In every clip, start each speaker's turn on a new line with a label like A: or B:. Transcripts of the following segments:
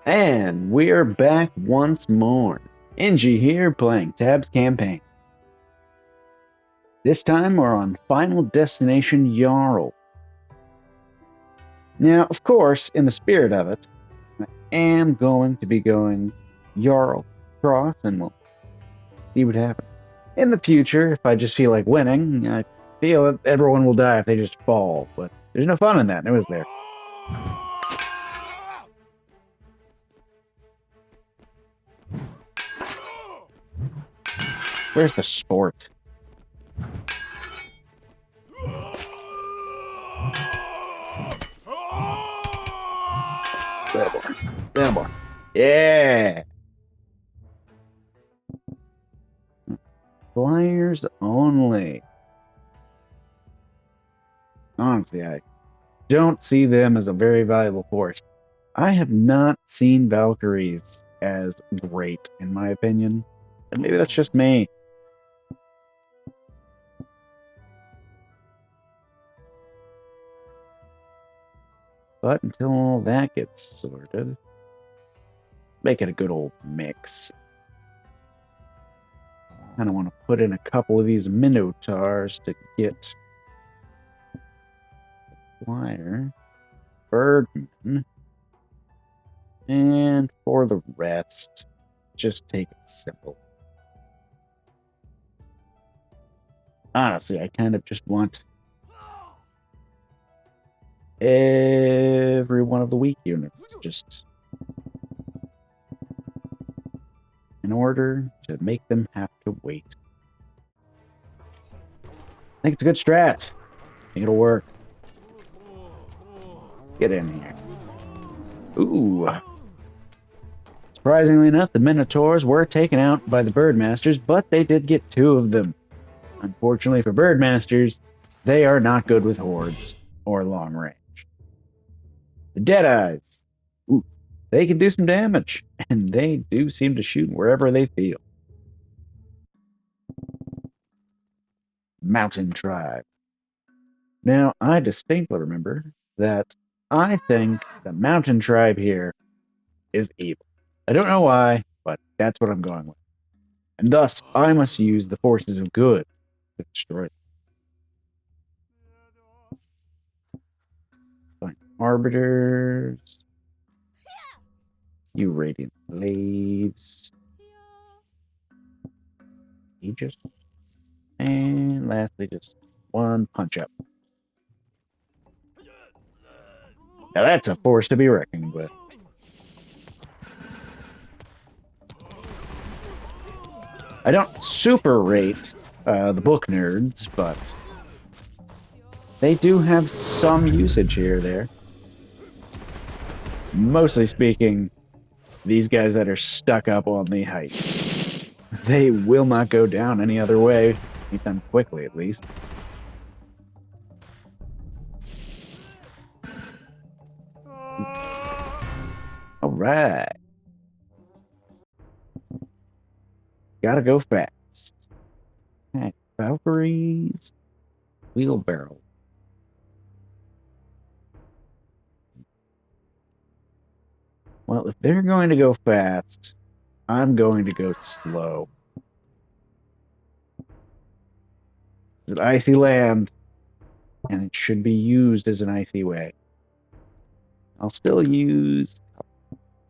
A: And we're back once more. Inji here playing Tab's campaign. This time we're on Final Destination Jarl. Now, of course, in the spirit of it, I am going to be going Jarl cross and we'll see what happens. In the future, if I just feel like winning, I feel that everyone will die if they just fall, but there's no fun in that. It was there. Where's the sport? Little more. Yeah. Flyers only. Honestly, I don't see them as a very valuable force. I have not seen Valkyries as great, in my opinion. And maybe that's just me. But until all that gets sorted, make it a good old mix. Kind of want to put in a couple of these Minotaurs to get Flyer, Birdman, and for the rest, just take it simple. Honestly, I kind of just want every one of the weak units just in order to make them have to wait. I think it's a good strat. I think it'll work. Get in here. Ooh. Surprisingly enough, the Minotaurs were taken out by the Birdmasters, but they did get two of them. Unfortunately for Birdmasters, they are not good with hordes or long range. The Deadeyes. Ooh. They can do some damage, and they do seem to shoot wherever they feel. Mountain Tribe. Now, I distinctly remember that I think the Mountain Tribe here is evil. I don't know why, but that's what I'm going with. And thus, I must use the forces of good to destroy them. Fine. Arbiters. You Radiant Slaves. Aegis. And lastly, just one punch up. Now that's a force to be reckoned with. I don't super rate the book nerds, but they do have some usage here or there. Mostly speaking, these guys that are stuck up on the height. They will not go down any other way, anytime quickly at least. All right. Gotta go fast. Okay. Valkyries. Wheelbarrow. Well, if they're going to go fast, I'm going to go slow. It's an icy land, and it should be used as an icy way. I'll still use...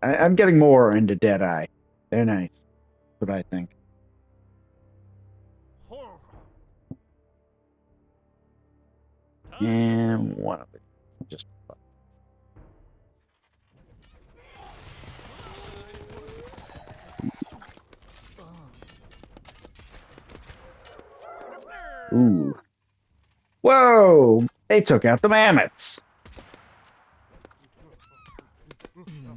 A: I'm getting more into Deadeye. They're nice. That's what I think. And one of it. Just... Ooh. Whoa! They took out the mammoths!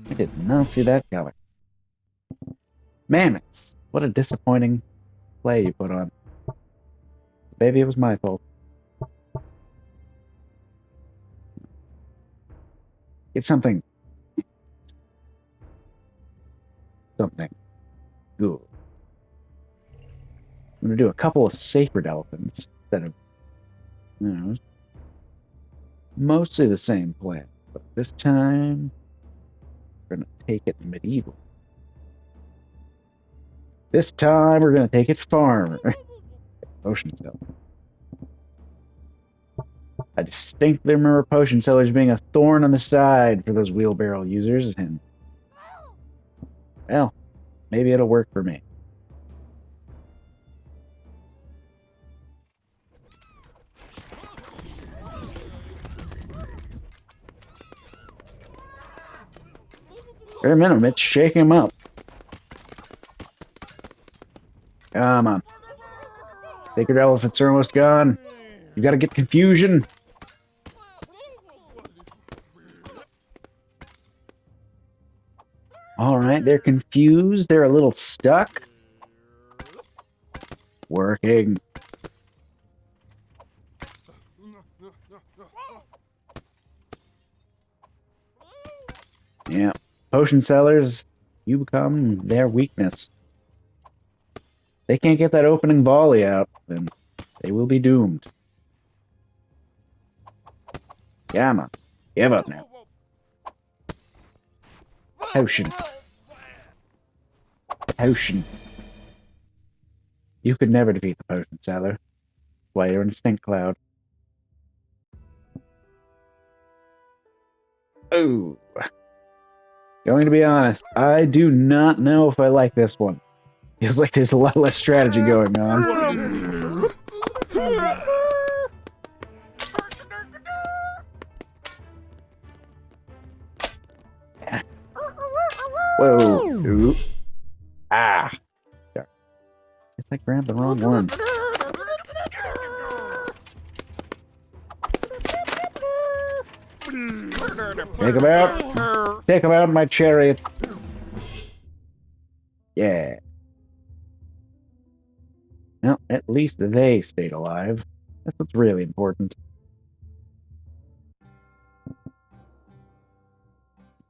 A: I did not see that coming. Mammoths! What a disappointing play you put on. Maybe it was my fault. It's something. Something good. I'm gonna do a couple of sacred elephants instead of, you know, mostly the same plan, but this time We're gonna take it medieval. This time we're gonna take it farmer. Potion seller. I distinctly remember potion sellers being a thorn on the side for those wheelbarrow users, and well, maybe it'll work for me. Bare minimum, it's shaking him up. Come on. Sacred elephants are almost gone. You gotta get confusion. Alright, they're confused. They're a little stuck. Working. Yeah. Potion sellers, you become their weakness. They can't get that opening volley out, then they will be doomed. Gamma, give up now. Potion. Potion. You could never defeat the potion seller. That's why you're in a stink cloud. Oh. Going to be honest, I do not know if I like this one. Feels like there's a lot less strategy going on. Whoa. Ooh. Ah. Guess I grabbed the wrong one. Take him out. Take him out in my chariot. Yeah. Well, at least they stayed alive. That's what's really important.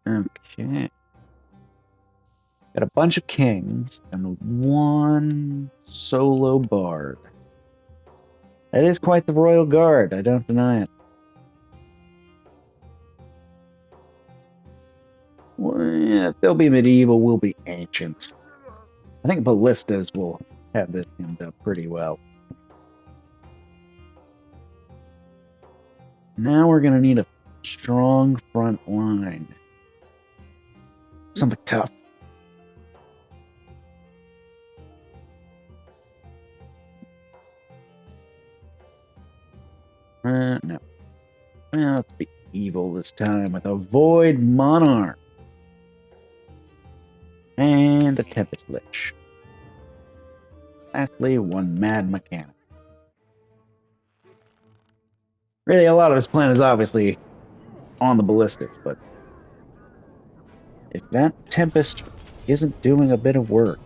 A: Okay. Got a bunch of kings and one solo bard. That is quite the royal guard, I don't deny it. Well, yeah, if they'll be medieval, we'll be ancient. I think ballistas will have this end up pretty well. Now we're gonna need a strong front line. Something tough. No. Well, let's be evil this time with a Void Monarch. And a Tempest Lich. Lastly, one Mad Mechanic. Really, a lot of his plan is obviously on the ballistics, but if that Tempest isn't doing a bit of work,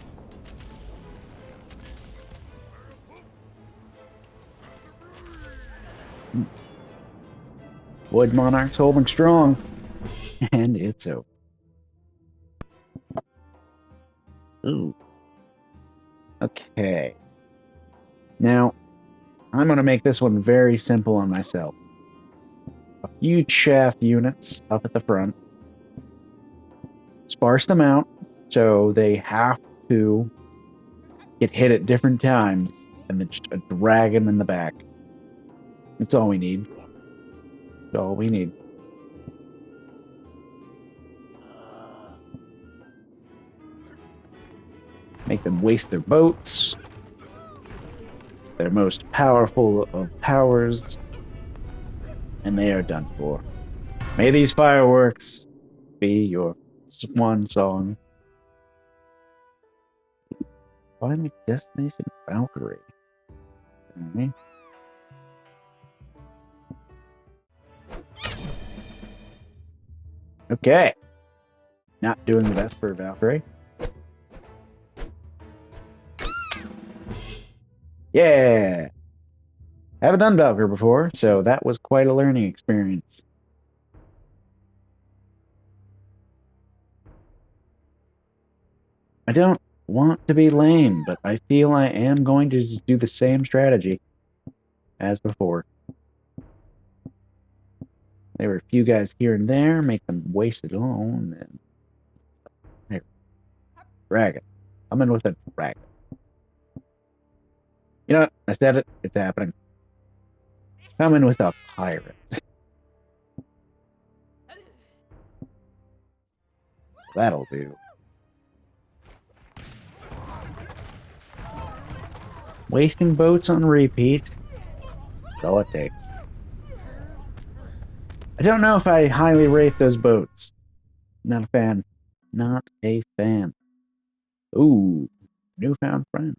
A: Void Monarch's holding strong, and it's over. Ooh. Okay. Now, I'm going to make this one very simple on myself. A few chaff units up at the front. Sparse them out so they have to get hit at different times, and then just a dragon in the back. That's all we need. That's all we need. Make them waste their boats. Their most powerful of powers. And they are done for. May these fireworks be your swan song. Find me Destination Valkyrie. Okay. Okay. Not doing the best for Valkyrie. Yeah! Haven't done Valkyrie before, so that was quite a learning experience. I don't want to be lame, but I feel I am going to just do the same strategy as before. There were a few guys here and there, make them waste it all, and then Dragon. I'm in with a dragon. You know what? I said it. It's happening. Come in with a pirate. That'll do. Wasting boats on repeat. That's all it takes. I don't know if I highly rate those boats. Not a fan. Not a fan. Ooh, newfound friend.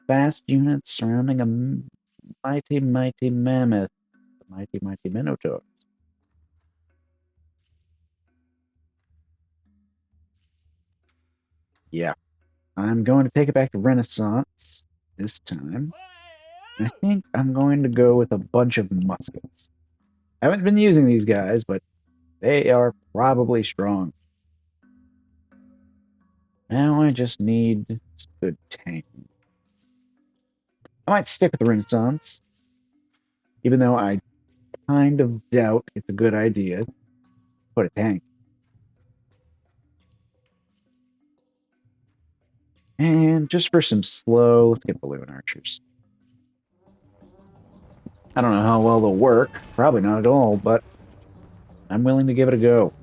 A: Fast units surrounding a mighty, mighty mammoth. A mighty, mighty minotaur. Yeah. I'm going to take it back to Renaissance this time. I think I'm going to go with a bunch of muskets. I haven't been using these guys, but they are probably strong. Now I just need some good tanking. I might stick with the Renaissance, even though I kind of doubt it's a good idea to put a tank. And just for some slow, let's get balloon archers. I don't know how well they'll work. Probably not at all, but I'm willing to give it a go.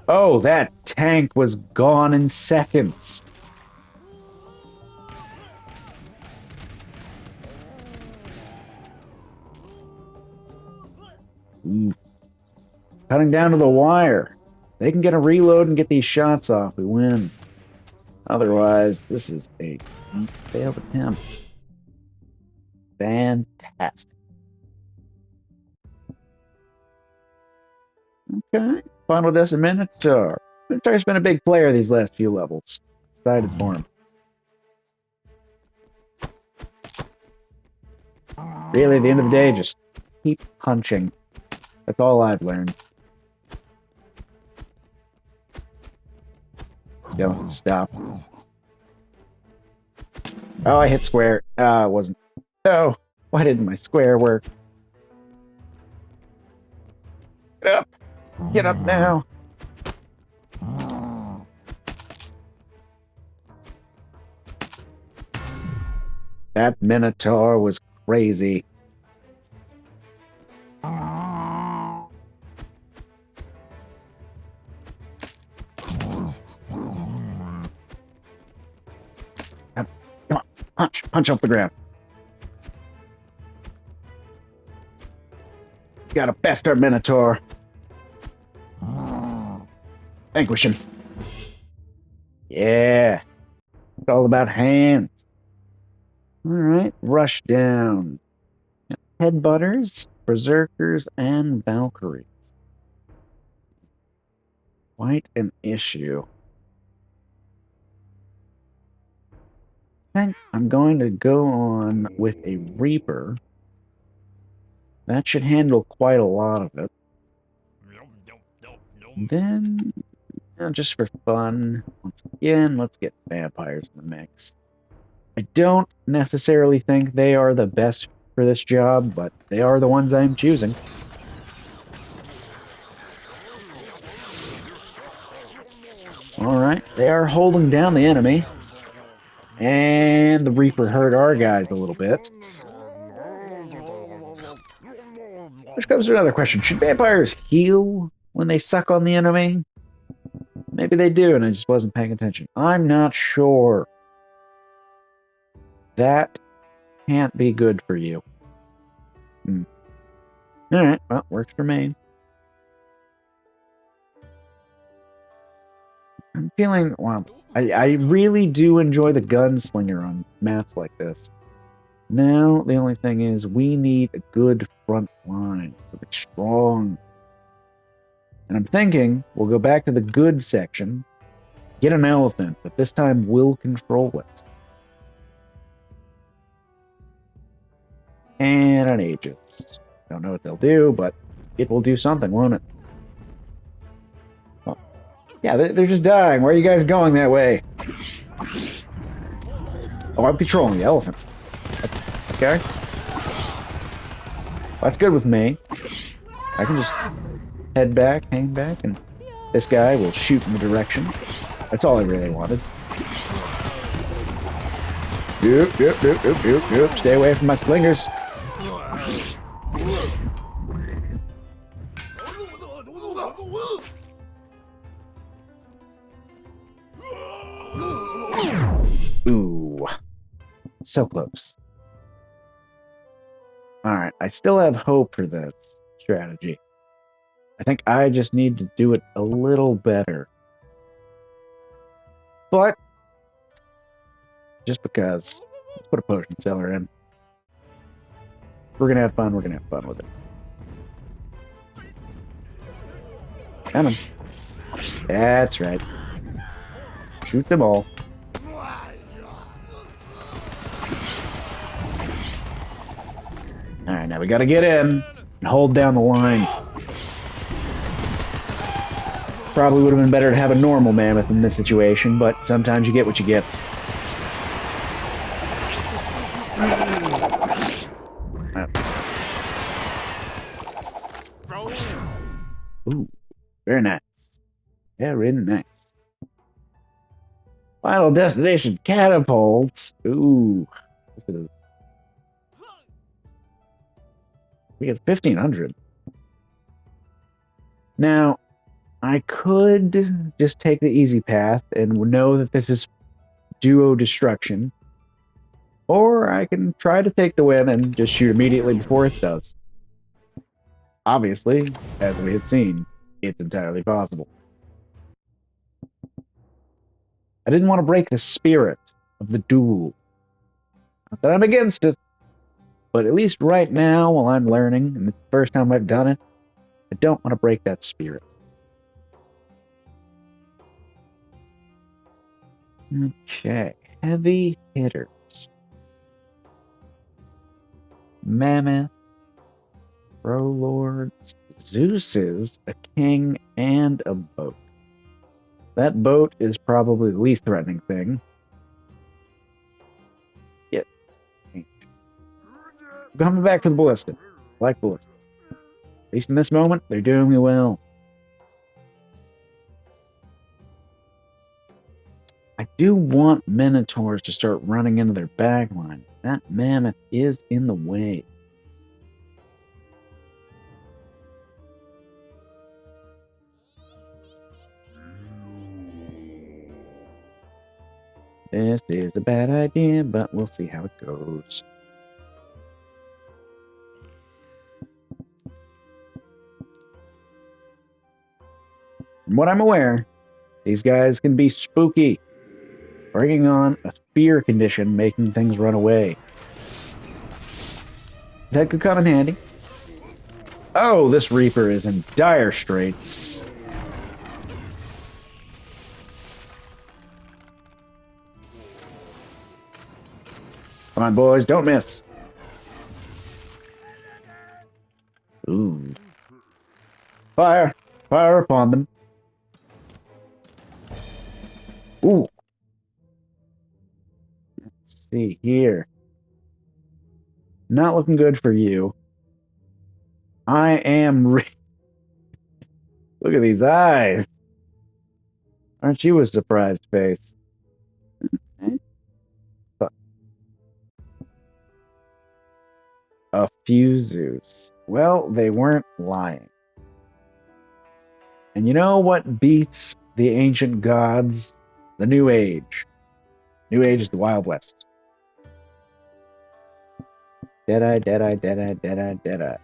A: Oh, that tank was gone in seconds. Ooh. Cutting down to the wire. They can get a reload and get these shots off. We win. Otherwise, this is a failed attempt. Fantastic. Okay. Final Desert Minotaur. Minotaur's been a big player these last few levels. Excited for him. Really, at the end of the day, just keep punching. That's all I've learned. Don't stop. Oh, I hit square. It wasn't. Oh, why didn't my square work? Get up. Get up now. That Minotaur was crazy. Come on, punch off the ground. Gotta best our Minotaur. Vanquish him. Yeah. It's all about hands. Alright, rush down. Headbutters, Berserkers, and Valkyries. Quite an issue. I think I'm going to go on with a Reaper. That should handle quite a lot of it. Then, just for fun, once again, let's get vampires in the mix. I don't necessarily think they are the best for this job, but they are the ones I'm choosing. Alright, they are holding down the enemy. And the Reaper hurt our guys a little bit. Which comes to another question. Should vampires heal when they suck on the enemy? Maybe they do, and I just wasn't paying attention. I'm not sure. That can't be good for you. Alright, well, works for me. I'm feeling, well, I really do enjoy the gunslinger on maps like this. Now, the only thing is, we need a good front line. Something strong. And I'm thinking, we'll go back to the good section, get an elephant, but this time we'll control it. And an Aegis. Don't know what they'll do, but it will do something, won't it? Well, yeah, they're just dying. Where are you guys going that way? Oh, I'm controlling the elephant. Okay. That's good with me. I can just head back, hang back, and This guy will shoot in the direction. That's all I really wanted. Yep. Stay away from my slingers. Ooh. So close. Alright, I still have hope for this strategy. I think I just need to do it a little better. But, just because, let's put a potion seller in. We're gonna have fun with it. Come on. That's right. Shoot them all. Alright, now we gotta get in and hold down the line. Probably would have been better to have a normal mammoth in this situation, but sometimes you get what you get. Ooh, very nice. Very nice. Final destination catapults. Ooh, this is. We get 1,500. Now, I could just take the easy path and know that this is duo destruction. Or I can try to take the win and just shoot immediately before it does. Obviously, as we have seen, it's entirely possible. I didn't want to break the spirit of the duel. Not that I'm against it, but at least right now, while I'm learning, and it's the first time I've done it, I don't want to break that spirit. Okay, heavy hitters. Mammoth, Pro Lords, Zeus's, a king, and a boat. That boat is probably the least threatening thing. Yeah. I'm coming back for the ballista. I like ballistas. At least in this moment, they're doing me well. I do want Minotaurs to start running into their bagline. That mammoth is in the way. This is a bad idea, but we'll see how it goes. From what I'm aware, these guys can be spooky, bringing on a fear condition, making things run away. That could come in handy. Oh, this Reaper is in dire straits. Come on, boys, don't miss. Ooh. Fire! Fire upon them. Ooh. Let's see here. Not looking good for you. I am Look at these eyes. Aren't you a surprised face? A few Zeus. Well, they weren't lying. And you know what beats the ancient gods? The New Age. New Age is the Wild West. Deadeye, Deadeye, Deadeye, Deadeye, Deadeye.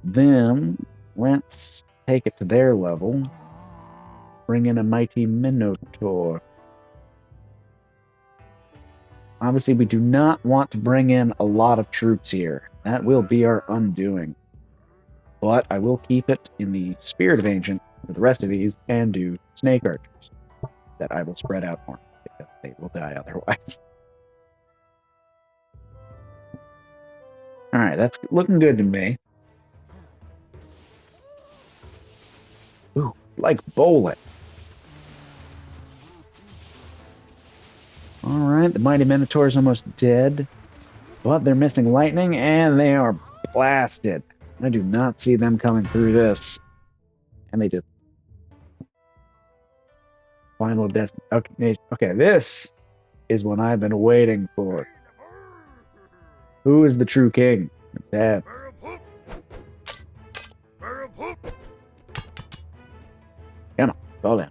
A: Then, let's take it to their level. Bring in a mighty Minotaur. Obviously, we do not want to bring in a lot of troops here. That will be our undoing. But I will keep it in the spirit of Ancient for the rest of these and do snake archers that I will spread out more because they will die otherwise. Alright, that's looking good to me. Ooh, like bowling. Alright, the mighty Minotaur is almost dead. But they're missing lightning and they are blasted. I do not see them coming through this. And they did. Final destination. Okay, this is what I've been waiting for. Who is the true king? Dad. Come on, fall down.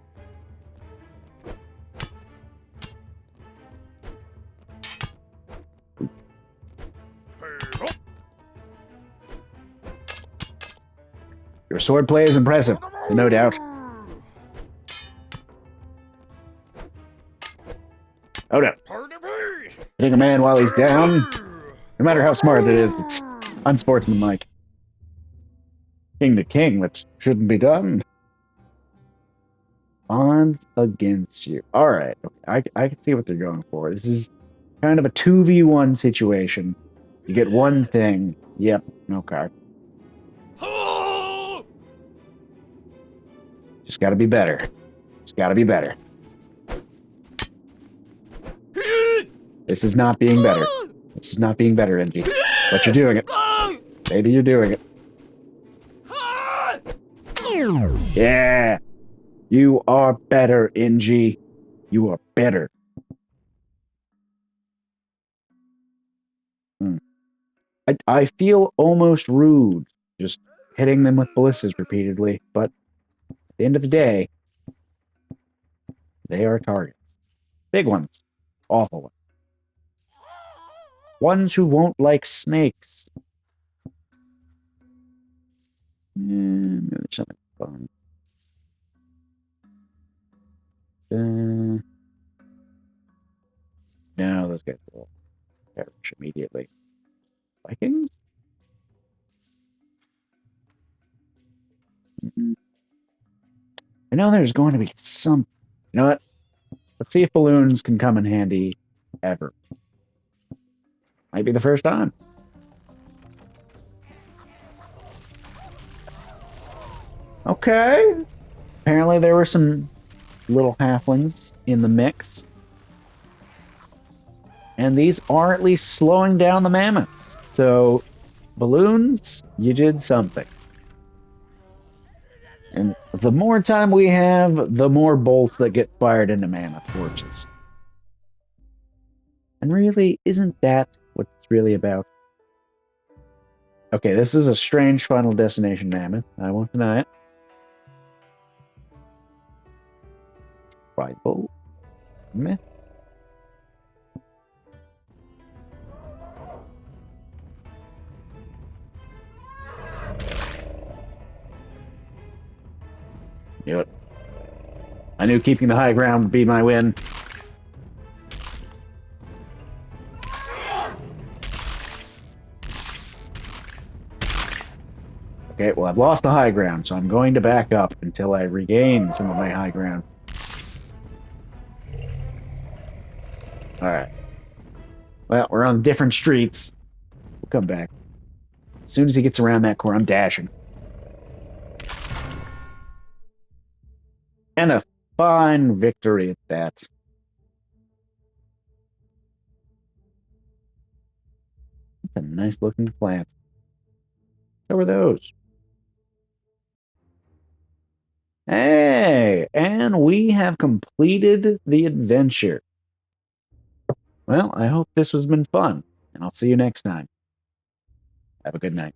A: Your swordplay is impressive, no doubt. Oh no. Hitting a man while he's down, no matter how smart it is, it's unsportsmanlike. King to king, that shouldn't be done. Odds against you. Alright, I can see what they're going for. This is kind of a 2v1 situation. You get one thing. Yep, okay. Just gotta be better. Just gotta be better. This is not being better. This is not being better, NG. But you're doing it. Maybe you're doing it. Yeah! You are better, NG. You are better. I feel almost rude just hitting them with ballistas repeatedly, but at the end of the day, they are targets. Big ones. Awful ones. Ones who won't like snakes. Maybe there's something fun. No, those guys will perish immediately. Vikings? I know there's going to be some... You know what? Let's see if balloons can come in handy ever. Might be the first time. Okay. Apparently there were some little halflings in the mix. And these are at least slowing down the mammoths. So, balloons, you did something. And the more time we have, the more bolts that get fired into mammoth corpses. And really, isn't that what it's really about? Okay, this is a strange Final Destination mammoth. I won't deny it. Bible. Myth. Knew it. I knew keeping the high ground would be my win. Okay, well, I've lost the high ground, so I'm going to back up until I regain some of my high ground. Alright. Well, we're on different streets. We'll come back. As soon as he gets around that corner, I'm dashing. And a fine victory at that. That's a nice looking plant. How are those? Hey, and we have completed the adventure. Well, I hope this has been fun, and I'll see you next time. Have a good night.